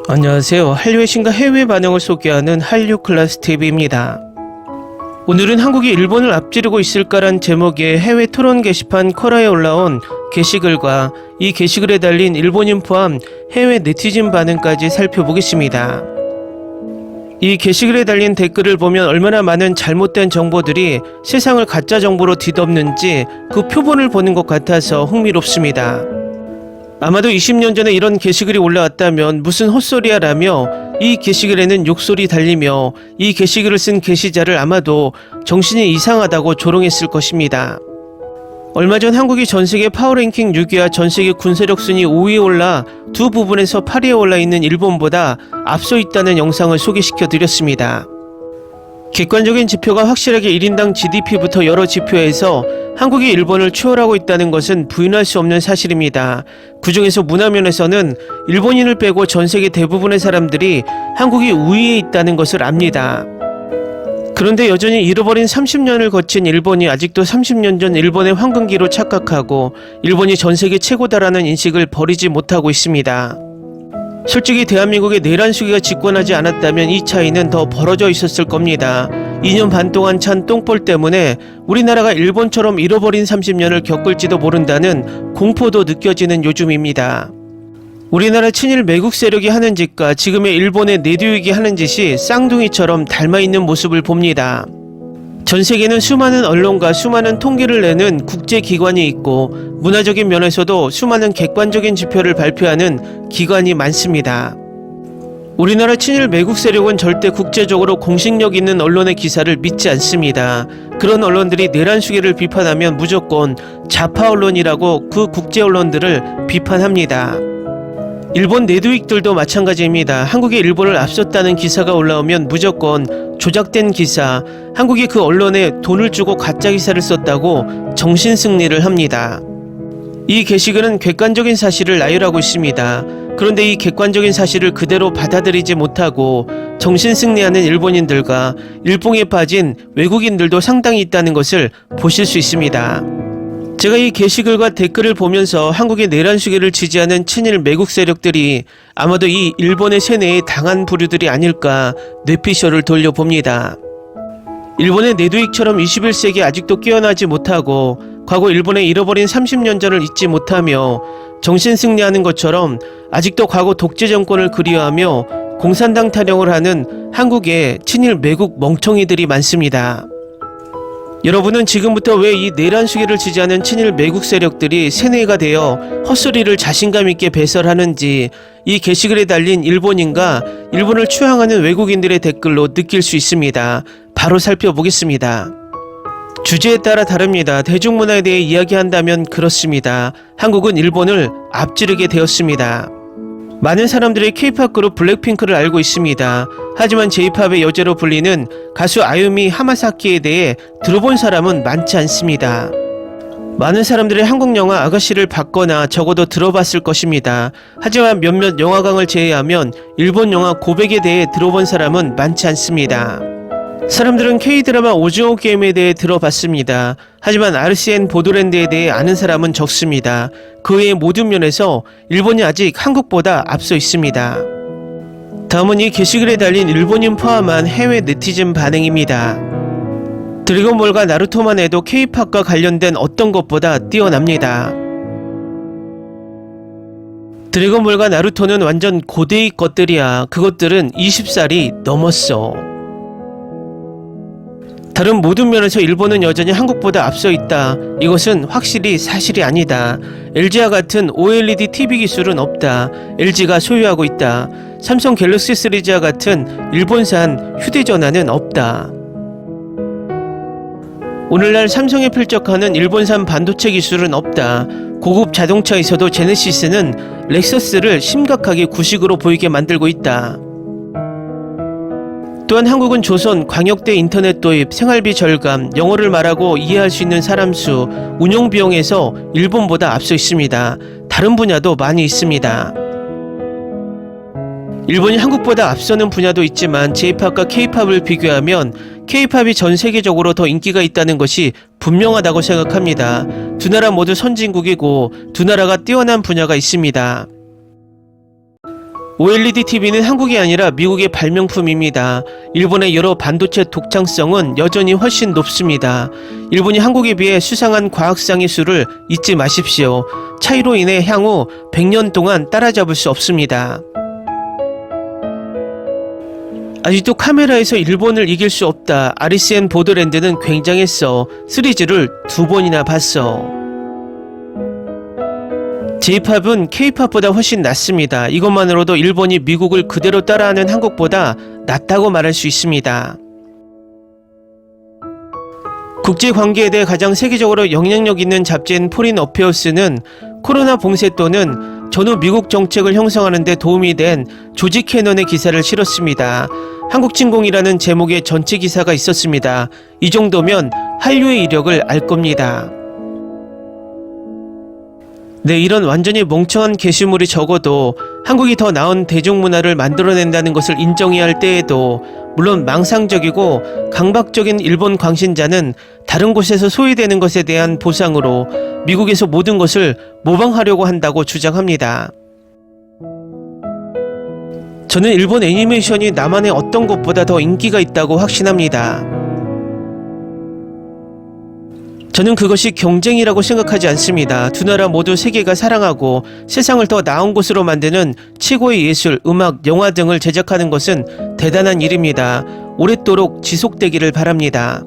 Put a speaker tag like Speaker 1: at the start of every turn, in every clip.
Speaker 1: 안녕하세요. 한류의 신과 해외 반응을 소개하는 한류클래스TV입니다. 오늘은 한국이 일본을 앞지르고 있을까란 제목의 해외 토론 게시판 쿼라에 올라온 게시글과 이 게시글에 달린 일본인 포함 해외 네티즌 반응까지 살펴보겠습니다. 이 게시글에 달린 댓글을 보면 얼마나 많은 잘못된 정보들이 세상을 가짜 정보로 뒤덮는지 그 표본을 보는 것 같아서 흥미롭습니다. 아마도 20년 전에 이런 게시글이 올라왔다면 무슨 헛소리야 라며 이 게시글에는 욕설이 달리며 이 게시글을 쓴 게시자를 아마도 정신이 이상하다고 조롱했을 것입니다. 얼마 전 한국이 전세계 파워랭킹 6위와 전세계 군사력 순위 5위에 올라 두 부분에서 8위에 올라 있는 일본보다 앞서 있다는 영상을 소개시켜 드렸습니다. 객관적인 지표가 확실하게 1인당 GDP부터 여러 지표에서 한국이 일본을 추월하고 있다는 것은 부인할 수 없는 사실입니다. 그중에서 문화면에서는 일본인을 빼고 전세계 대부분의 사람들이 한국이 우위에 있다는 것을 압니다. 그런데 여전히 잃어버린 30년을 거친 일본이 아직도 30년 전 일본의 황금기로 착각하고 일본이 전세계 최고다라는 인식을 버리지 못하고 있습니다. 솔직히 대한민국의 내란 시기가 집권하지 않았다면 이 차이는 더 벌어져 있었을 겁니다. 2년 반 동안 찬 똥볼 때문에 우리나라가 일본처럼 잃어버린 30년을 겪을지도 모른다는 공포도 느껴지는 요즘입니다. 우리나라 친일 매국 세력이 하는 짓과 지금의 일본의 내두익이 하는 짓이 쌍둥이처럼 닮아있는 모습을 봅니다. 전 세계는 수많은 언론과 수많은 통계를 내는 국제기관이 있고 문화적인 면에서도 수많은 객관적인 지표를 발표하는 기관이 많습니다. 우리나라 친일 매국 세력은 절대 국제적으로 공신력 있는 언론의 기사를 믿지 않습니다. 그런 언론들이 내란 시기를 비판하면 무조건 좌파 언론이라고 그 국제 언론들을 비판합니다. 일본 내두익들도 마찬가지입니다. 한국이 일본을 앞섰다는 기사가 올라오면 무조건 조작된 기사, 한국이 그 언론에 돈을 주고 가짜 기사를 썼다고 정신승리를 합니다. 이 게시글은 객관적인 사실을 나열하고 있습니다. 그런데 이 객관적인 사실을 그대로 받아들이지 못하고 정신승리하는 일본인들과 일봉에 빠진 외국인들도 상당히 있다는 것을 보실 수 있습니다. 제가 이 게시글과 댓글을 보면서 한국의 내란 시기를 지지하는 친일 매국 세력들이 아마도 이 일본의 세뇌에 당한 부류들이 아닐까 뇌피셜을 돌려봅니다. 일본의 내두익처럼 21세기 아직도 깨어나지 못하고 과거 일본의 잃어버린 30년 전을 잊지 못하며 정신승리하는 것처럼 아직도 과거 독재 정권을 그리워하며 공산당 타령을 하는 한국의 친일 매국 멍청이들이 많습니다. 여러분은 지금부터 왜 이 내란 시기를 지지하는 친일 매국 세력들이 세뇌가 되어 헛소리를 자신감 있게 배설하는지 이 게시글에 달린 일본인과 일본을 추앙하는 외국인들의 댓글로 느낄 수 있습니다. 바로 살펴보겠습니다. 주제에 따라 다릅니다. 대중문화에 대해 이야기한다면 그렇습니다. 한국은 일본을 앞지르게 되었습니다. 많은 사람들이 K-POP 그룹 블랙핑크를 알고 있습니다. 하지만 J-POP의 여제로 불리는 가수 아유미 하마사키에 대해 들어본 사람은 많지 않습니다. 많은 사람들이 한국 영화 아가씨를 봤거나 적어도 들어봤을 것입니다. 하지만 몇몇 영화광을 제외하면 일본 영화 고백에 대해 들어본 사람은 많지 않습니다. 사람들은 K-드라마 오징어 게임에 대해 들어봤습니다. 하지만 RCN 보도랜드에 대해 아는 사람은 적습니다. 그 외의 모든 면에서 일본이 아직 한국보다 앞서 있습니다. 다음은 이 게시글에 달린 일본인 포함한 해외 네티즌 반응입니다. 드래곤볼과 나루토만 해도 K-팝과 관련된 어떤 것보다 뛰어납니다. 드래곤볼과 나루토는 완전 고대의 것들이야. 그것들은 20살이 넘었어. 다른 모든 면에서 일본은 여전히 한국보다 앞서 있다. 이것은 확실히 사실이 아니다. LG와 같은 OLED TV 기술은 없다. LG가 소유하고 있다. 삼성 갤럭시 시리즈와 같은 일본산 휴대전화는 없다. 오늘날 삼성에 필적하는 일본산 반도체 기술은 없다. 고급 자동차에서도 제네시스는 렉서스를 심각하게 구식으로 보이게 만들고 있다. 또한 한국은 조선, 광역대 인터넷 도입, 생활비 절감, 영어를 말하고 이해할 수 있는 사람 수, 운용 비용에서 일본보다 앞서 있습니다. 다른 분야도 많이 있습니다. 일본이 한국보다 앞서는 분야도 있지만 J-POP과 K-POP을 비교하면 K-POP이 전 세계적으로 더 인기가 있다는 것이 분명하다고 생각합니다. 두 나라 모두 선진국이고 두 나라가 뛰어난 분야가 있습니다. OLED TV는 한국이 아니라 미국의 발명품입니다. 일본의 여러 반도체 독창성은 여전히 훨씬 높습니다. 일본이 한국에 비해 수상한 과학상의 수를 잊지 마십시오. 차이로 인해 향후 100년 동안 따라잡을 수 없습니다. 아직도 카메라에서 일본을 이길 수 없다. RCN 보더랜드는 굉장했어. 시리즈를 2번이나 봤어. J-팝은 K-팝보다 훨씬 낫습니다. 이것만으로도 일본이 미국을 그대로 따라하는 한국보다 낫다고 말할 수 있습니다. 국제관계에 대해 가장 세계적으로 영향력 있는 잡지인 포린 어페어스는 코로나 봉쇄 또는 전후 미국 정책을 형성하는 데 도움이 된 조지 캐넌의 기사를 실었습니다. 한국진공이라는 제목의 전체 기사가 있었습니다. 이 정도면 한류의 이력을 알 겁니다. 네, 이런 완전히 멍청한 게시물이 적어도 한국이 더 나은 대중문화를 만들어낸다는 것을 인정해야 할 때에도 물론 망상적이고 강박적인 일본 광신자는 다른 곳에서 소외되는 것에 대한 보상으로 미국에서 모든 것을 모방하려고 한다고 주장합니다. 저는 일본 애니메이션이 남한의 어떤 것보다 더 인기가 있다고 확신합니다. 저는 그것이 경쟁이라고 생각하지 않습니다. 두 나라 모두 세계가 사랑하고 세상을 더 나은 곳으로 만드는 최고의 예술, 음악, 영화 등을 제작하는 것은 대단한 일입니다. 오랫도록 지속되기를 바랍니다.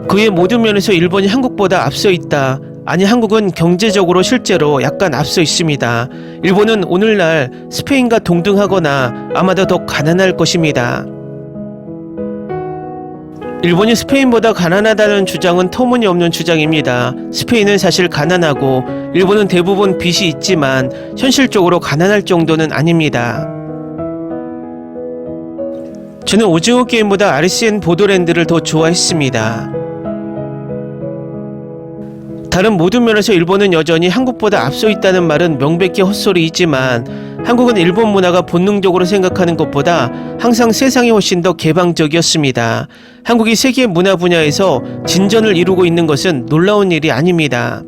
Speaker 1: 그의 모든 면에서 일본이 한국보다 앞서 있다. 아니, 한국은 경제적으로 실제로 약간 앞서 있습니다. 일본은 오늘날 스페인과 동등하거나 아마도 더 가난할 것입니다. 일본이 스페인보다 가난하다는 주장은 터무니없는 주장입니다. 스페인은 사실 가난하고 일본은 대부분 빚이 있지만 현실적으로 가난할 정도는 아닙니다. 저는 오징어 게임보다 RCN 보더랜드를 더 좋아했습니다. 다른 모든 면에서 일본은 여전히 한국보다 앞서 있다는 말은 명백히 헛소리이지만 한국은 일본 문화가 본능적으로 생각하는 것보다 항상 세상이 훨씬 더 개방적이었습니다. 한국이 세계 문화 분야에서 진전을 이루고 있는 것은 놀라운 일이 아닙니다.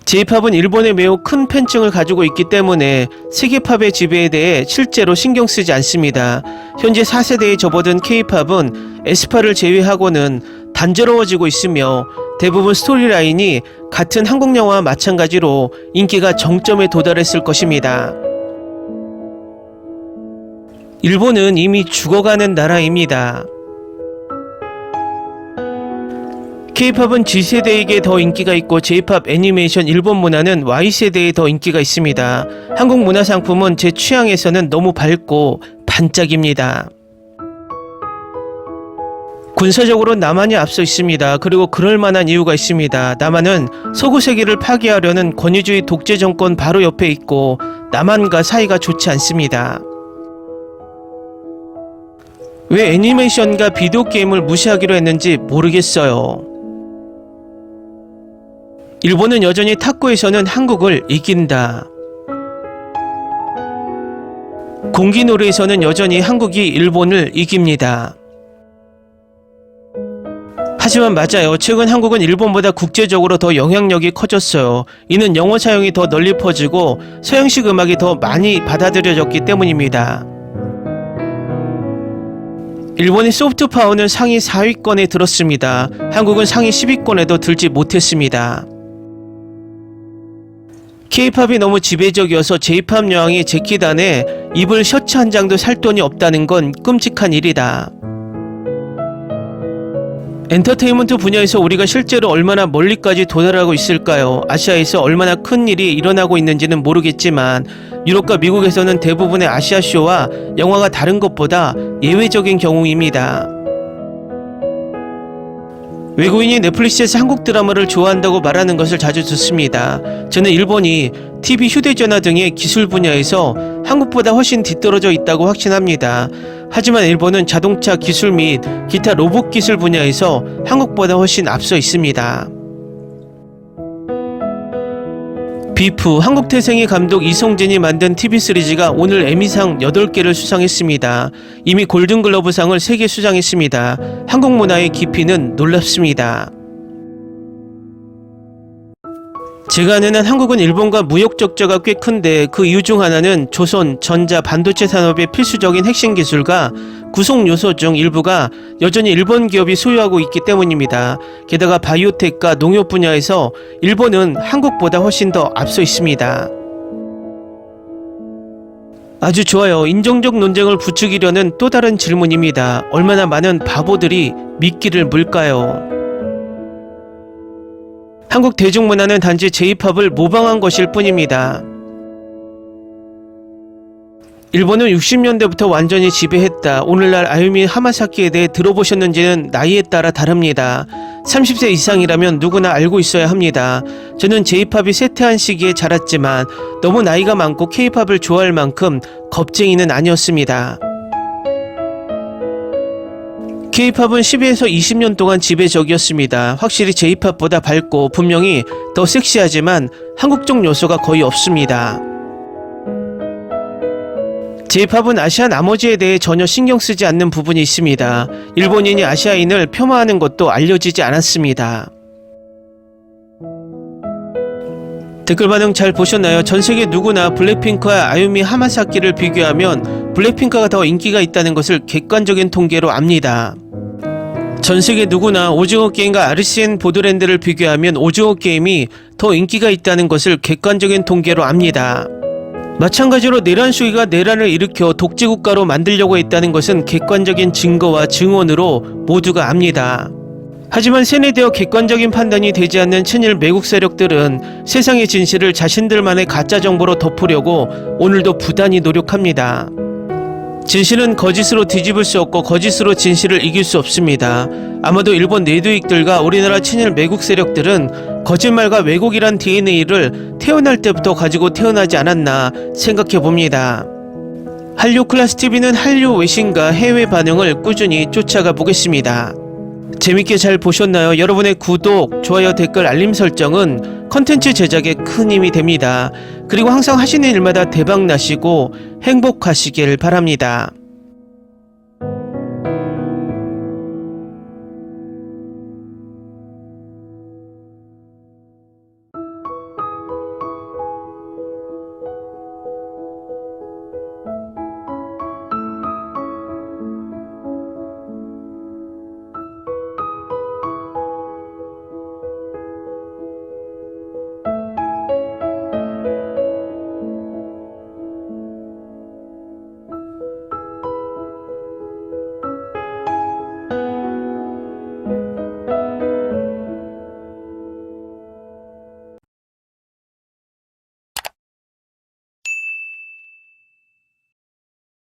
Speaker 1: J-팝은 일본에 매우 큰 팬층을 가지고 있기 때문에 세계팝의 지배에 대해 실제로 신경 쓰지 않습니다. 현재 4세대에 접어든 K-팝은 에스파를 제외하고는 단조로워지고 있으며 대부분 스토리라인이 같은 한국 영화와 마찬가지로 인기가 정점에 도달했을 것입니다. 일본은 이미 죽어가는 나라입니다. K-팝은 G세대에게 더 인기가 있고 J-팝 애니메이션 일본 문화는 Y세대에 더 인기가 있습니다. 한국 문화 상품은 제 취향에서는 너무 밝고 반짝입니다. 군사적으로 남한이 앞서 있습니다. 그리고 그럴 만한 이유가 있습니다. 남한은 서구 세계를 파괴하려는 권위주의 독재 정권 바로 옆에 있고 남한과 사이가 좋지 않습니다. 왜 애니메이션과 비디오 게임을 무시하기로 했는지 모르겠어요. 일본은 여전히 탁구에서는 한국을 이긴다. 공기놀이에서는 여전히 한국이 일본을 이깁니다. 하지만 맞아요. 최근 한국은 일본보다 국제적으로 더 영향력이 커졌어요. 이는 영어 사용이 더 널리 퍼지고 서양식 음악이 더 많이 받아들여졌기 때문입니다. 일본의 소프트 파워는 상위 4위권에 들었습니다. 한국은 상위 10위권에도 들지 못했습니다. K-팝이 너무 지배적이어서 J-팝 여왕이 재키단에 입을 셔츠 한 장도 살 돈이 없다는 건 끔찍한 일이다. 엔터테인먼트 분야에서 우리가 실제로 얼마나 멀리까지 도달하고 있을까요? 아시아에서 얼마나 큰 일이 일어나고 있는지는 모르겠지만 유럽과 미국에서는 대부분의 아시아쇼와 영화가 다른 것보다 예외적인 경우입니다. 외국인이 넷플릭스에서 한국 드라마를 좋아한다고 말하는 것을 자주 듣습니다. 저는 일본이 TV, 휴대전화 등의 기술 분야에서 한국보다 훨씬 뒤떨어져 있다고 확신합니다. 하지만 일본은 자동차 기술 및 기타 로봇 기술 분야에서 한국보다 훨씬 앞서 있습니다. 비프, 한국 태생의 감독 이성진이 만든 TV 시리즈가 오늘 에미상 8개를 수상했습니다. 이미 골든글러브상을 3개 수상했습니다. 한국 문화의 깊이는 놀랍습니다. 제가 아는 한 한국은 일본과 무역 적자가 꽤 큰데 그 이유 중 하나는 조선, 전자, 반도체 산업의 필수적인 핵심 기술과 구성 요소 중 일부가 여전히 일본 기업이 소유하고 있기 때문입니다. 게다가 바이오텍과 농협 분야에서 일본은 한국보다 훨씬 더 앞서 있습니다. 아주 좋아요. 인종적 논쟁을 부추기려는 또 다른 질문입니다. 얼마나 많은 바보들이 미끼를 물까요? 한국 대중문화는 단지 J-팝을 모방한 것일 뿐입니다. 일본은 60년대부터 완전히 지배했다. 오늘날 아유미 하마사키에 대해 들어보셨는지는 나이에 따라 다릅니다. 30세 이상이라면 누구나 알고 있어야 합니다. 저는 J-팝이 쇠퇴한 시기에 자랐지만 너무 나이가 많고 K-팝을 좋아할 만큼 겁쟁이는 아니었습니다. K-팝은 10에서 20년 동안 지배적이었습니다. 확실히 J-팝보다 밝고 분명히 더 섹시하지만 한국적 요소가 거의 없습니다. J-팝은 아시아 나머지에 대해 전혀 신경 쓰지 않는 부분이 있습니다. 일본인이 아시아인을 폄하하는 것도 알려지지 않았습니다. 댓글 반응 잘 보셨나요? 전세계 누구나 블랙핑크와 아유미 하마사키를 비교하면 블랙핑크가 더 인기가 있다는 것을 객관적인 통계로 압니다. 전세계 누구나 오징어 게임과 RCN 보드랜드를 비교하면 오징어 게임이 더 인기가 있다는 것을 객관적인 통계로 압니다. 마찬가지로 내란 수위가 내란을 일으켜 독재국가로 만들려고 했다는 것은 객관적인 증거와 증언으로 모두가 압니다. 하지만 세뇌되어 객관적인 판단이 되지 않는 친일 매국 세력들은 세상의 진실을 자신들만의 가짜 정보로 덮으려고 오늘도 부단히 노력합니다. 진실은 거짓으로 뒤집을 수 없고 거짓으로 진실을 이길 수 없습니다. 아마도 일본 내두익들과 우리나라 친일 매국 세력들은 거짓말과 왜곡이란 DNA를 태어날 때부터 가지고 태어나지 않았나 생각해 봅니다. 한류 클래스 TV는 한류 외신과 해외 반응을 꾸준히 쫓아가 보겠습니다. 재밌게 잘 보셨나요? 여러분의 구독, 좋아요, 댓글, 알림 설정은 컨텐츠 제작에 큰 힘이 됩니다. 그리고 항상 하시는 일마다 대박 나시고 행복하시길 바랍니다.